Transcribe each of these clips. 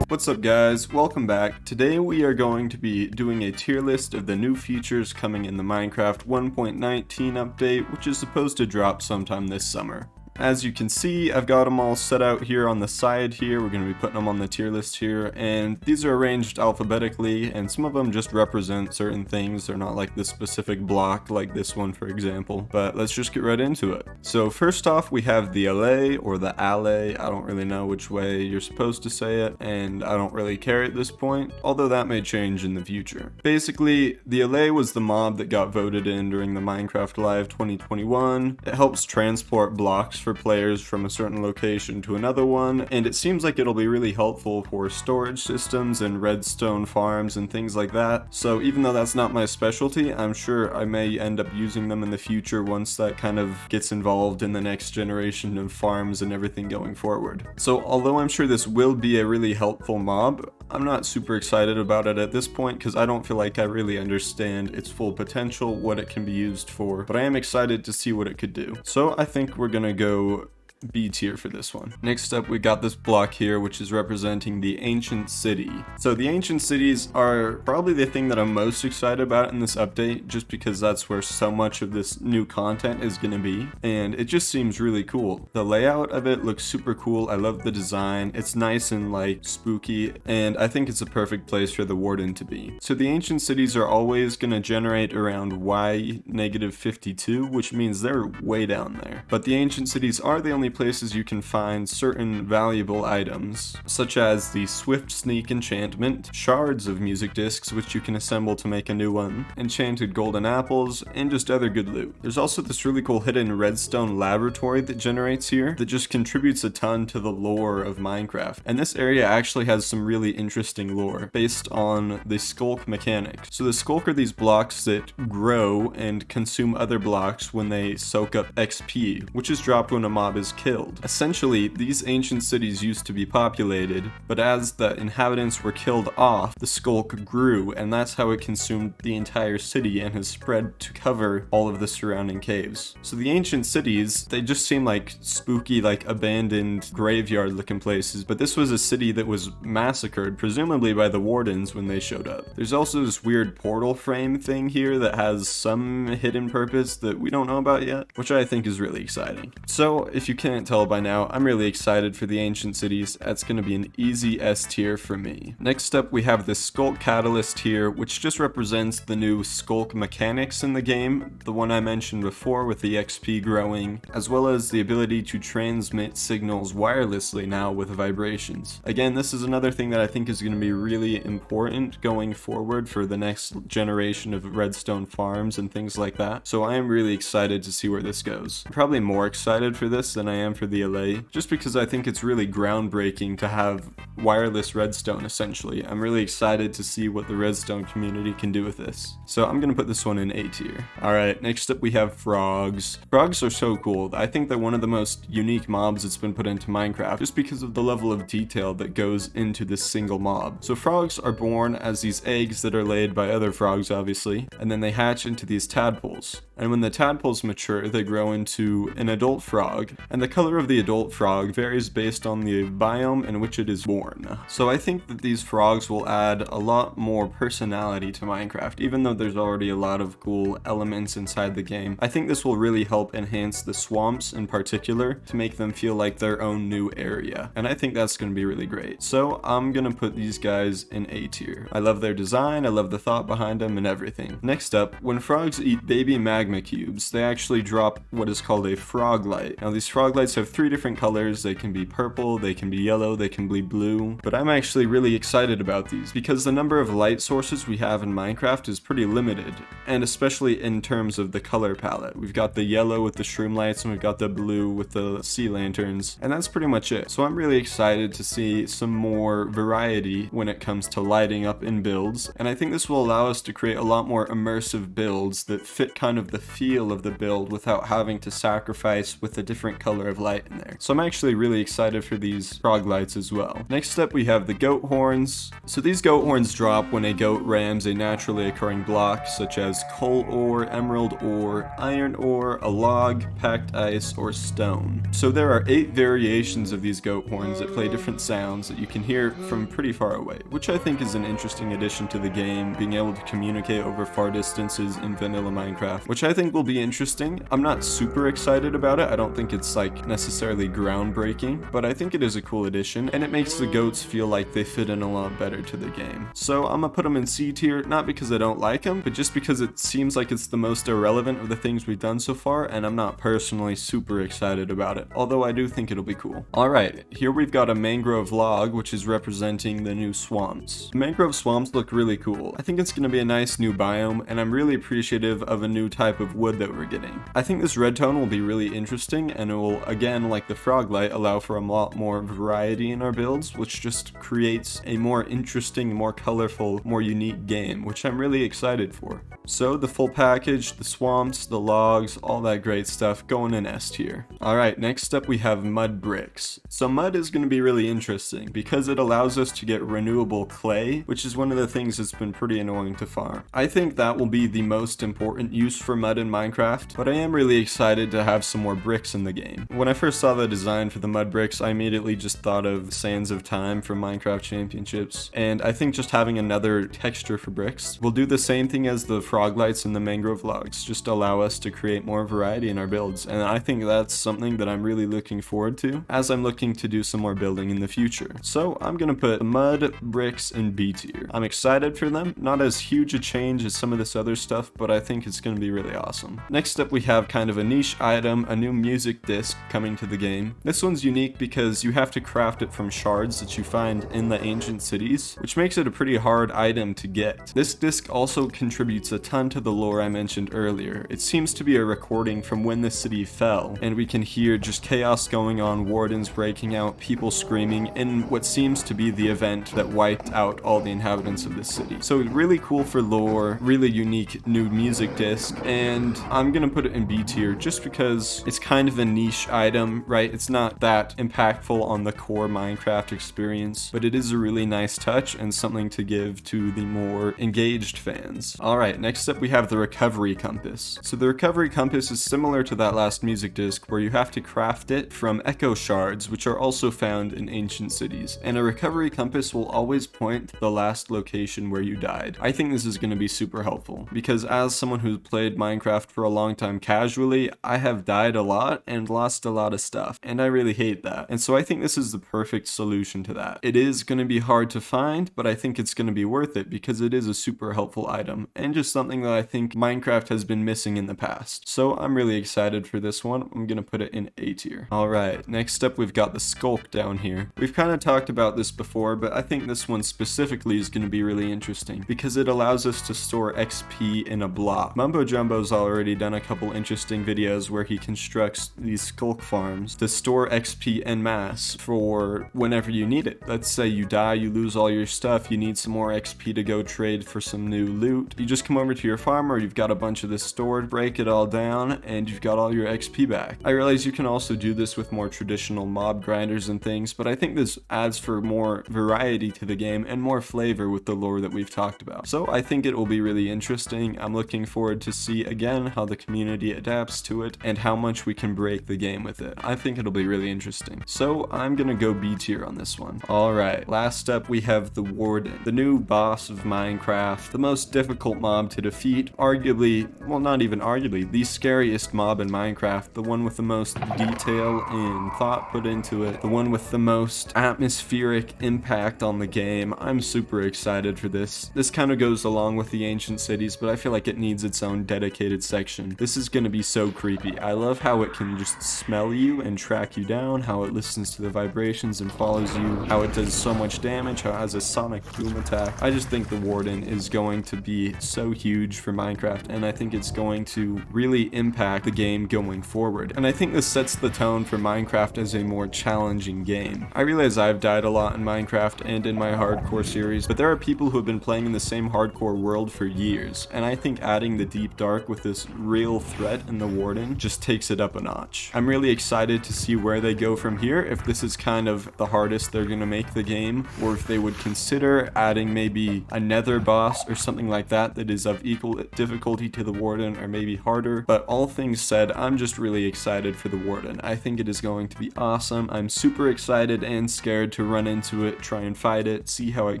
What's up guys, welcome back. Today we are going to be doing a tier list of the new features coming in the Minecraft 1.19 update, which is supposed to drop sometime this summer. As you can see, I've got them all set out here on the side here. We're going to be putting them on the tier list here, and these are arranged alphabetically, and some of them just represent certain things. They're not like this specific block like this one, for example. But let's just get right into it. So first off, we have the LA or the alley. I don't really know which way you're supposed to say it, and I don't really care at this point, although that may change in the future. Basically, the LA was the mob that got voted in during the Minecraft Live 2021. It helps transport blocks for players from a certain location to another one, and it seems like it'll be really helpful for storage systems and redstone farms and things like that. So even though that's not my specialty, I'm sure I may end up using them in the future once that kind of gets involved in the next generation of farms and everything going forward. So although I'm sure this will be a really helpful mob, I'm not super excited about it at this point because I don't feel like I really understand its full potential, what it can be used for, but I am excited to see what it could do. So I think we're gonna go B tier for this one. Next up, we got this block here, which is representing the ancient city. So the ancient cities are probably the thing that I'm most excited about in this update, just because that's where so much of this new content is going to be, and it just seems really cool. The layout of it looks super cool. I love the design. It's nice and like spooky, and I think it's a perfect place for the Warden to be. So the ancient cities are always going to generate around Y-52, which means they're way down there. But the ancient cities are the only places you can find certain valuable items, such as the Swift Sneak enchantment, shards of music discs which you can assemble to make a new one, enchanted golden apples, and just other good loot. There's also this really cool hidden redstone laboratory that generates here that just contributes a ton to the lore of Minecraft. And this area actually has some really interesting lore based on the Skulk mechanic. So the Skulk are these blocks that grow and consume other blocks when they soak up XP, which is dropped when a mob is killed. Essentially, these ancient cities used to be populated, but as the inhabitants were killed off, the Skulk grew, and that's how it consumed the entire city and has spread to cover all of the surrounding caves. So the ancient cities, they just seem like spooky, like abandoned graveyard looking places, but this was a city that was massacred, presumably by the Wardens when they showed up. There's also this weird portal frame thing here that has some hidden purpose that we don't know about yet, which I think is really exciting. So if you can't tell by now, I'm really excited for the ancient cities. That's going to be an easy S tier for me. Next up, we have the Skulk catalyst here, which just represents the new Skulk mechanics in the game, the one I mentioned before with the XP growing, as well as the ability to transmit signals wirelessly now with vibrations. Again, this is another thing that I think is going to be really important going forward for the next generation of redstone farms and things like that. So I am really excited to see where this goes. I'm probably more excited for this than I am for the LA, just because I think it's really groundbreaking to have wireless redstone essentially. I'm really excited to see what the redstone community can do with this. So I'm gonna put this one in A tier. Alright, next up we have frogs. Frogs are so cool. I think they're one of the most unique mobs that's been put into Minecraft just because of the level of detail that goes into this single mob. So frogs are born as these eggs that are laid by other frogs obviously, and then they hatch into these tadpoles. And when the tadpoles mature, they grow into an adult frog, and the color of the adult frog varies based on the biome in which it is born. So I think that these frogs will add a lot more personality to Minecraft, even though there's already a lot of cool elements inside the game. I think this will really help enhance the swamps in particular to make them feel like their own new area, and I think that's going to be really great. So I'm going to put these guys in A tier. I love their design, I love the thought behind them and everything. Next up, when frogs eat baby magma cubes, they actually drop what is called a frog light. Now these frog lights have 3 different colors. They can be purple, they can be yellow, they can be blue, but I'm actually really excited about these because the number of light sources we have in Minecraft is pretty limited, and especially in terms of the color palette. We've got the yellow with the shroom lights and we've got the blue with the sea lanterns, and that's pretty much it. So I'm really excited to see some more variety when it comes to lighting up in builds, and I think this will allow us to create a lot more immersive builds that fit kind of the the feel of the build without having to sacrifice with a different color of light in there. So I'm actually really excited for these frog lights as well. Next up we have the goat horns. So these goat horns drop when a goat rams a naturally occurring block such as coal ore, emerald ore, iron ore, a log, packed ice, or stone. So there are 8 variations of these goat horns that play different sounds that you can hear from pretty far away, which I think is an interesting addition to the game, being able to communicate over far distances in vanilla Minecraft, which I think will be interesting. I'm not super excited about it. I don't think it's like necessarily groundbreaking, but I think it is a cool addition, and it makes the goats feel like they fit in a lot better to the game. So I'm gonna put them in C tier, not because I don't like them, but just because it seems like it's the most irrelevant of the things we've done so far, and I'm not personally super excited about it, although I do think it'll be cool. Alright, here we've got a Mangrove Log, which is representing the new swamps. The mangrove swamps look really cool. I think it's going to be a nice new biome, and I'm really appreciative of a new type of wood that we're getting. I think this red tone will be really interesting, and it will, again, like the frog light, allow for a lot more variety in our builds, which just creates a more interesting, more colorful, more unique game, which I'm really excited for. So the full package, the swamps, the logs, all that great stuff going in S tier. Alright, next up we have mud bricks. So mud is going to be really interesting because it allows us to get renewable clay, which is one of the things that's been pretty annoying to farm. I think that will be the most important use for mud in Minecraft, but I am really excited to have some more bricks in the game. When I first saw the design for the mud bricks, I immediately just thought of Sands of Time from Minecraft Championships, and I think just having another texture for bricks will do the same thing as the frog lights and the mangrove logs, just allow us to create more variety in our builds, and I think that's something that I'm really looking forward to as I'm looking to do some more building in the future. So I'm gonna put mud bricks in B tier. I'm excited for them, not as huge a change as some of this other stuff, but I think it's gonna be really awesome. Next up we have kind of a niche item, a new music disc coming to the game. This one's unique because you have to craft it from shards that you find in the ancient cities, which makes it a pretty hard item to get. This disc also contributes a ton to the lore I mentioned earlier. It seems to be a recording from when the city fell, and we can hear just chaos going on, wardens breaking out, people screaming, in what seems to be the event that wiped out all the inhabitants of this city. So really cool for lore, really unique new music disc, and I'm gonna put it in B tier just because it's kind of a niche item, right? It's not that impactful on the core Minecraft experience, but it is a really nice touch and something to give to the more engaged fans. Alright, next up we have the recovery compass. So the recovery compass is similar to that last music disc where you have to craft it from echo shards, which are also found in ancient cities, and a recovery compass will always point to the last location where you died. I think this is going to be super helpful because as someone who's played Minecraft for a long time casually, I have died a lot and lost a lot of stuff, and I really hate that. And so I think this is the perfect solution to that. It is going to be hard to find, but I think it's going to be worth it because it is a super helpful item and just something that I think Minecraft has been missing in the past. So I'm really excited for this one. I'm going to put it in A tier. Alright, next up we've got the Skulk down here. We've kind of talked about this before, but I think this one specifically is going to be really interesting because it allows us to store XP in a block. Mumbojumbo's already done a couple interesting videos where he constructs these Skulk farms to store XP en masse for whenever you need it. Let's say you die, you lose all your stuff, you need some more XP to go trade for some new loot. You just come over to your farm where you've got a bunch of this stored, break it all down, and you've got all your XP back. I realize you can also do this with more traditional mob grinders and things, but I think this adds for more variety to the game and more flavor with the lore that we've talked about. So I think it will be really interesting. I'm looking forward to see again how the community adapts to it and how much we can break the game with it. I think it'll be really interesting. So I'm gonna go B tier on this one. Alright, last up we have the Warden, the new boss of Minecraft, the most difficult mob to defeat, arguably, well not even arguably, the scariest mob in Minecraft, the one with the most detail and thought put into it, the one with the most atmospheric impact on the game. I'm super excited for this. This kind of goes along with the ancient cities, but I feel like it needs its own dedicated section. This is gonna be so creepy. I love how it can just smell you and track you down, how it listens to the vibrations and follows you, how it does so much damage, how it has a sonic boom attack. I just think the Warden is going to be so huge for Minecraft, and I think it's going to really impact the game going forward. And I think this sets the tone for Minecraft as a more challenging game. I realize I've died a lot in Minecraft and in my hardcore series, but there are people who have been playing in the same hardcore world for years, and I think adding the deep dark Skulk with this real threat in the Warden just takes it up a notch. I'm really excited to see where they go from here, if this is kind of the hardest they're gonna make the game, or if they would consider adding maybe a nether boss or something like that that is of equal difficulty to the Warden, or maybe harder. But all things said, I'm just really excited for the Warden. I think it is going to be awesome. I'm super excited and scared to run into it, try and fight it, see how it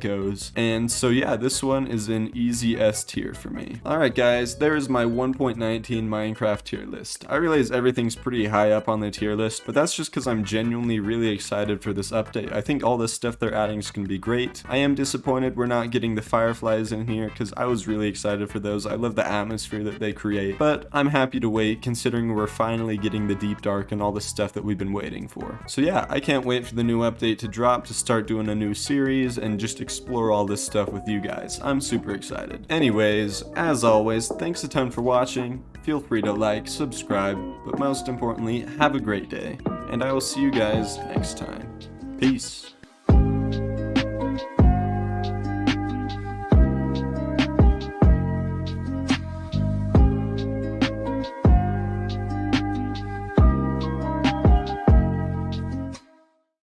goes. And so yeah, this one is an easy S tier for me. Alright guys, there is my 1.19 Minecraft tier list. I realize everything's pretty high up on the tier list, but that's just because I'm genuinely really excited for this update. I think all this stuff they're adding is going to be great. I am disappointed we're not getting the fireflies in here, because I was really excited for those. I love the atmosphere that they create, but I'm happy to wait considering we're finally getting the deep dark and all the stuff that we've been waiting for. So yeah, I can't wait for the new update to drop to start doing a new series and just explore all this stuff with you guys. I'm super excited. Anyways, as always, thanks a ton for watching. Feel free to like, subscribe, but most importantly, have a great day, and I will see you guys next time. Peace.